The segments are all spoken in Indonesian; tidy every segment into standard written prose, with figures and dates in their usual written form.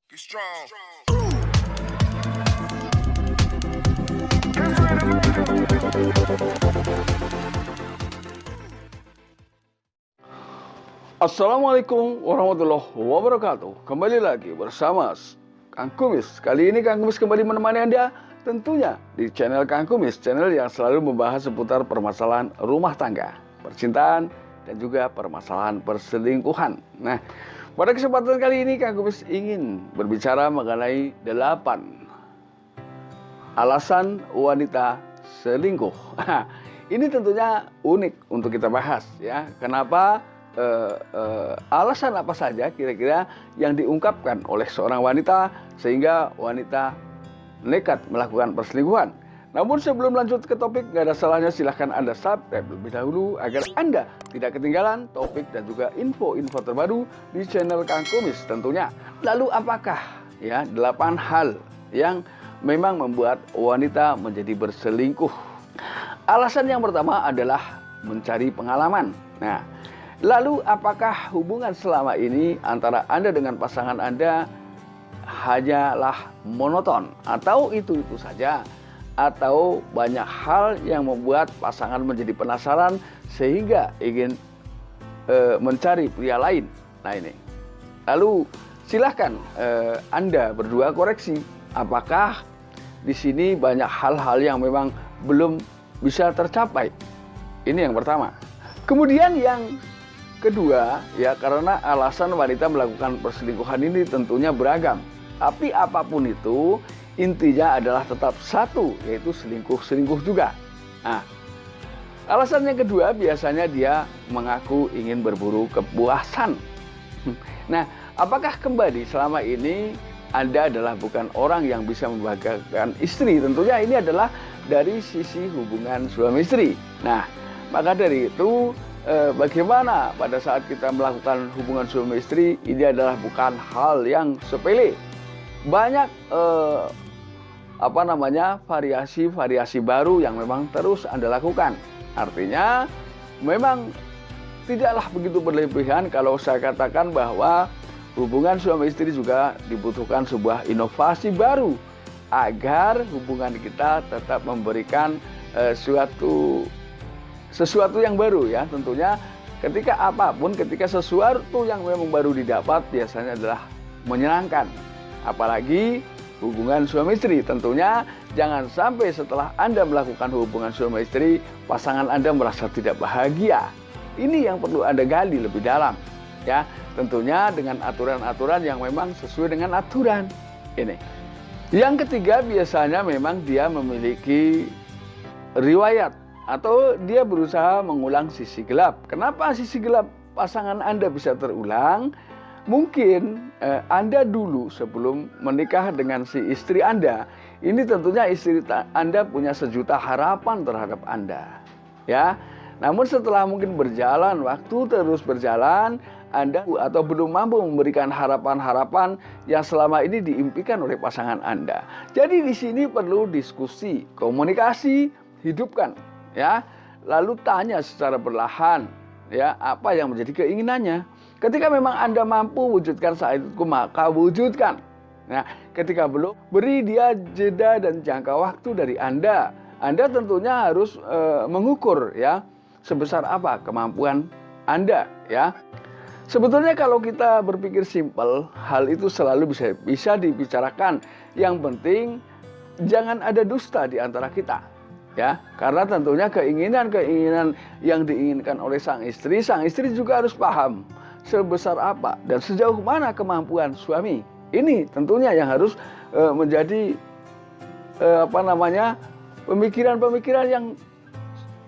Be strong. Assalamualaikum warahmatullahi wabarakatuh. Kembali lagi bersama Kang Kumis. Kali ini Kang Kumis kembali menemani Anda tentunya di channel Kang Kumis, channel yang selalu membahas seputar permasalahan rumah tangga, percintaan, dan juga permasalahan perselingkuhan. Nah, pada kesempatan kali ini Kang Kumis ingin berbicara mengenai 8 alasan wanita selingkuh. Ini tentunya unik untuk kita bahas ya. Kenapa? Alasan apa saja kira-kira yang diungkapkan oleh seorang wanita sehingga wanita nekat melakukan perselingkuhan. Namun sebelum lanjut ke topik, gak ada salahnya silahkan Anda subscribe lebih dahulu agar Anda tidak ketinggalan topik dan juga info-info terbaru di channel Kang Kumis tentunya. Lalu apakah ya 8 hal yang memang membuat wanita menjadi berselingkuh? Alasan yang pertama adalah mencari pengalaman. Nah, lalu apakah hubungan selama ini antara Anda dengan pasangan Anda hanyalah monoton atau itu-itu saja? Atau banyak hal yang membuat pasangan menjadi penasaran sehingga ingin mencari pria lain? Nah ini. Lalu silahkan Anda berdua koreksi. Apakah di sini banyak hal-hal yang memang belum bisa tercapai? Ini yang pertama. Kemudian yang kedua, ya karena alasan wanita melakukan perselingkuhan ini tentunya beragam. Tapi apapun itu, intinya adalah tetap satu, yaitu selingkuh juga. Nah, alasan yang kedua biasanya dia mengaku ingin berburu kepuasan. Nah, apakah kembali selama ini Anda adalah bukan orang yang bisa membahagiakan istri? Tentunya ini adalah dari sisi hubungan suami istri. Nah, maka dari itu bagaimana pada saat kita melakukan hubungan suami istri, ini adalah bukan hal yang sepele. Banyak variasi-variasi baru yang memang terus Anda lakukan. Artinya memang tidaklah begitu berlebihan kalau saya katakan bahwa hubungan suami istri juga dibutuhkan sebuah inovasi baru agar hubungan kita tetap memberikan sesuatu yang baru ya. Tentunya ketika sesuatu yang memang baru didapat biasanya adalah menyenangkan. Apalagi hubungan suami istri, tentunya jangan sampai setelah Anda melakukan hubungan suami istri, pasangan Anda merasa tidak bahagia. Ini yang perlu Anda gali lebih dalam ya. Tentunya dengan aturan-aturan yang memang sesuai dengan aturan ini. Yang ketiga biasanya memang dia memiliki riwayat atau dia berusaha mengulang sisi gelap. Kenapa sisi gelap pasangan Anda bisa terulang? Mungkin Anda dulu sebelum menikah dengan si istri Anda, ini tentunya istri Anda punya sejuta harapan terhadap Anda. Ya. Namun setelah mungkin waktu terus berjalan, Anda atau belum mampu memberikan harapan-harapan yang selama ini diimpikan oleh pasangan Anda. Jadi di sini perlu diskusi, komunikasi, hidupkan ya. Lalu tanya secara perlahan ya apa yang menjadi keinginannya. Ketika memang Anda mampu wujudkan saat itu, maka wujudkan. Nah, ketika belum, beri dia jeda dan jangka waktu dari Anda. Anda tentunya harus mengukur ya sebesar apa kemampuan Anda ya. Sebetulnya kalau kita berpikir simpel, hal itu selalu bisa dibicarakan. Yang penting jangan ada dusta di antara kita. Ya, karena tentunya keinginan yang diinginkan oleh sang istri juga harus paham sebesar apa dan sejauh mana kemampuan suami. Ini tentunya yang harus menjadi pemikiran-pemikiran yang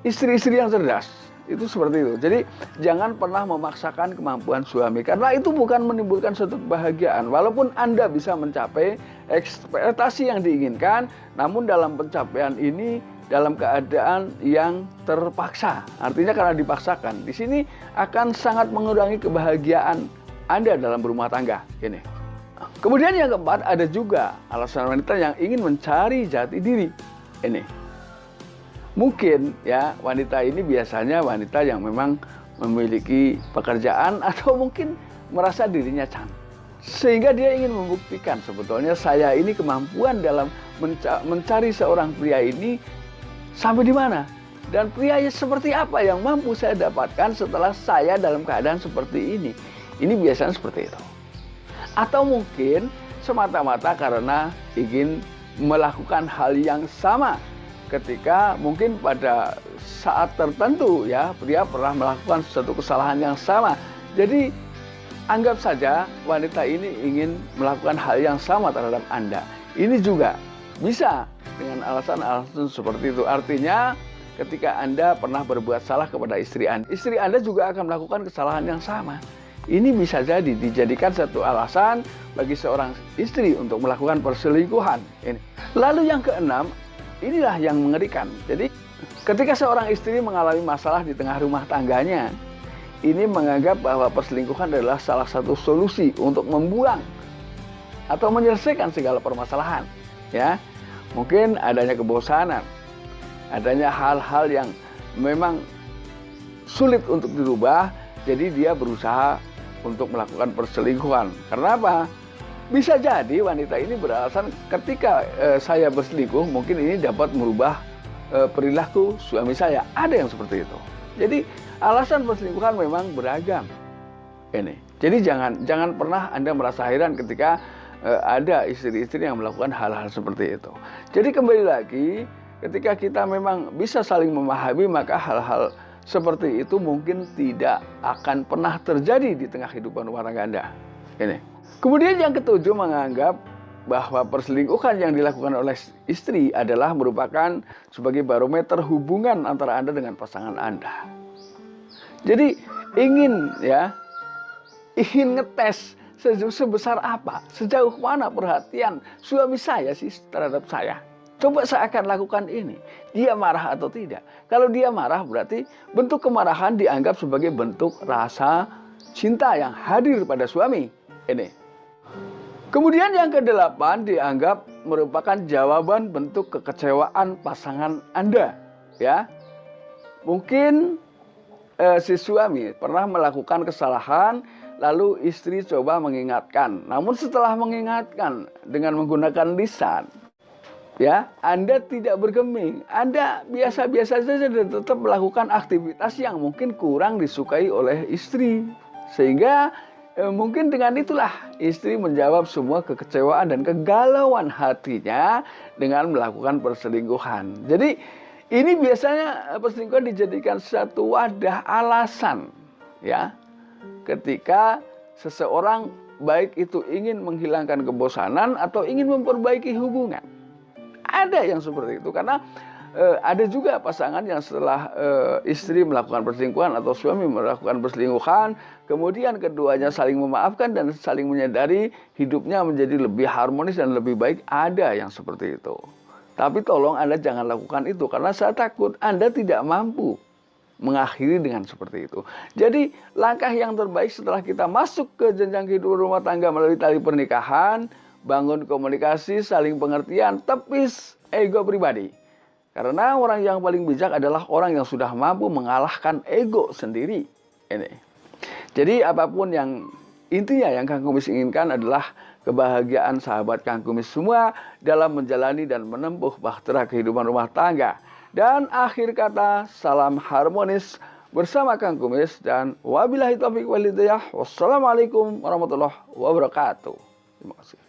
istri-istri yang cerdas. Itu seperti itu. Jadi jangan pernah memaksakan kemampuan suami karena itu bukan menimbulkan suatu kebahagiaan. Walaupun Anda bisa mencapai ekspektasi yang diinginkan, namun dalam pencapaian ini dalam keadaan yang terpaksa. Artinya karena dipaksakan. Di sini akan sangat mengurangi kebahagiaan Anda dalam berumah tangga. Ini. Kemudian yang keempat, ada juga alasan wanita yang ingin mencari jati diri. Ini. Mungkin ya wanita ini biasanya wanita yang memang memiliki pekerjaan atau mungkin merasa dirinya cantik. Sehingga dia ingin membuktikan sebetulnya saya ini kemampuan dalam mencari seorang pria ini sampai di mana. Dan pria seperti apa yang mampu saya dapatkan setelah saya dalam keadaan seperti ini. Ini biasanya seperti itu. Atau mungkin semata-mata karena ingin melakukan hal yang sama ketika mungkin pada saat tertentu ya pria pernah melakukan suatu kesalahan yang sama. Jadi anggap saja wanita ini ingin melakukan hal yang sama terhadap Anda. Ini juga bisa dengan alasan-alasan seperti itu. Artinya ketika Anda pernah berbuat salah kepada istri Anda juga akan melakukan kesalahan yang sama. Ini bisa jadi dijadikan satu alasan bagi seorang istri untuk melakukan perselingkuhan. Lalu yang keenam, inilah yang mengerikan. Jadi ketika seorang istri mengalami masalah di tengah rumah tangganya, ini menganggap bahwa perselingkuhan adalah salah satu solusi untuk membuang atau menyelesaikan segala permasalahan. Ya, mungkin adanya kebosanan, adanya hal-hal yang memang sulit untuk dirubah, jadi dia berusaha untuk melakukan perselingkuhan. Karena apa? Bisa jadi wanita ini beralasan ketika saya berselingkuh mungkin ini dapat merubah perilaku suami saya. Ada yang seperti itu. Jadi alasan perselingkuhan memang beragam. Jadi jangan pernah Anda merasa heran ketika ada istri-istri yang melakukan hal-hal seperti itu. Jadi kembali lagi, ketika kita memang bisa saling memahami, maka hal-hal seperti itu mungkin tidak akan pernah terjadi di tengah kehidupan rumah tangga Anda. Kemudian yang ketujuh, menganggap bahwa perselingkuhan yang dilakukan oleh istri adalah merupakan sebagai barometer hubungan antara Anda dengan pasangan Anda. Jadi ingin ngetes sebesar apa, sejauh mana perhatian suami saya sih terhadap saya. Coba saya akan lakukan ini. Dia marah atau tidak? Kalau dia marah berarti bentuk kemarahan dianggap sebagai bentuk rasa cinta yang hadir pada suami. Kemudian yang kedelapan dianggap merupakan jawaban bentuk kekecewaan pasangan Anda. Ya, mungkin si suami pernah melakukan kesalahan, lalu istri coba mengingatkan. Namun setelah mengingatkan dengan menggunakan lisan, ya, Anda tidak bergeming, Anda biasa-biasa saja dan tetap melakukan aktivitas yang mungkin kurang disukai oleh istri. Sehingga mungkin dengan itulah istri menjawab semua kekecewaan dan kegalauan hatinya dengan melakukan perselingkuhan. Jadi ini biasanya perselingkuhan dijadikan satu wadah alasan, ya, ketika seseorang baik itu ingin menghilangkan kebosanan atau ingin memperbaiki hubungan. Ada yang seperti itu karena ada juga pasangan yang setelah istri melakukan perselingkuhan atau suami melakukan perselingkuhan, kemudian keduanya saling memaafkan dan saling menyadari hidupnya menjadi lebih harmonis dan lebih baik. Ada yang seperti itu. Tapi tolong Anda jangan lakukan itu karena saya takut Anda tidak mampu mengakhiri dengan seperti itu. Jadi langkah yang terbaik setelah kita masuk ke jenjang kehidupan rumah tangga melalui tali pernikahan, bangun komunikasi, saling pengertian, tepis ego pribadi. Karena orang yang paling bijak adalah orang yang sudah mampu mengalahkan ego sendiri. Jadi apapun yang intinya yang Kang Kumis inginkan adalah kebahagiaan sahabat Kang Kumis semua dalam menjalani dan menempuh bahtera kehidupan rumah tangga. Dan akhir kata, salam harmonis bersama Kang Kumis dan wabillahi taufiq wal hidayah. Wassalamualaikum warahmatullahi wabarakatuh. Terima kasih.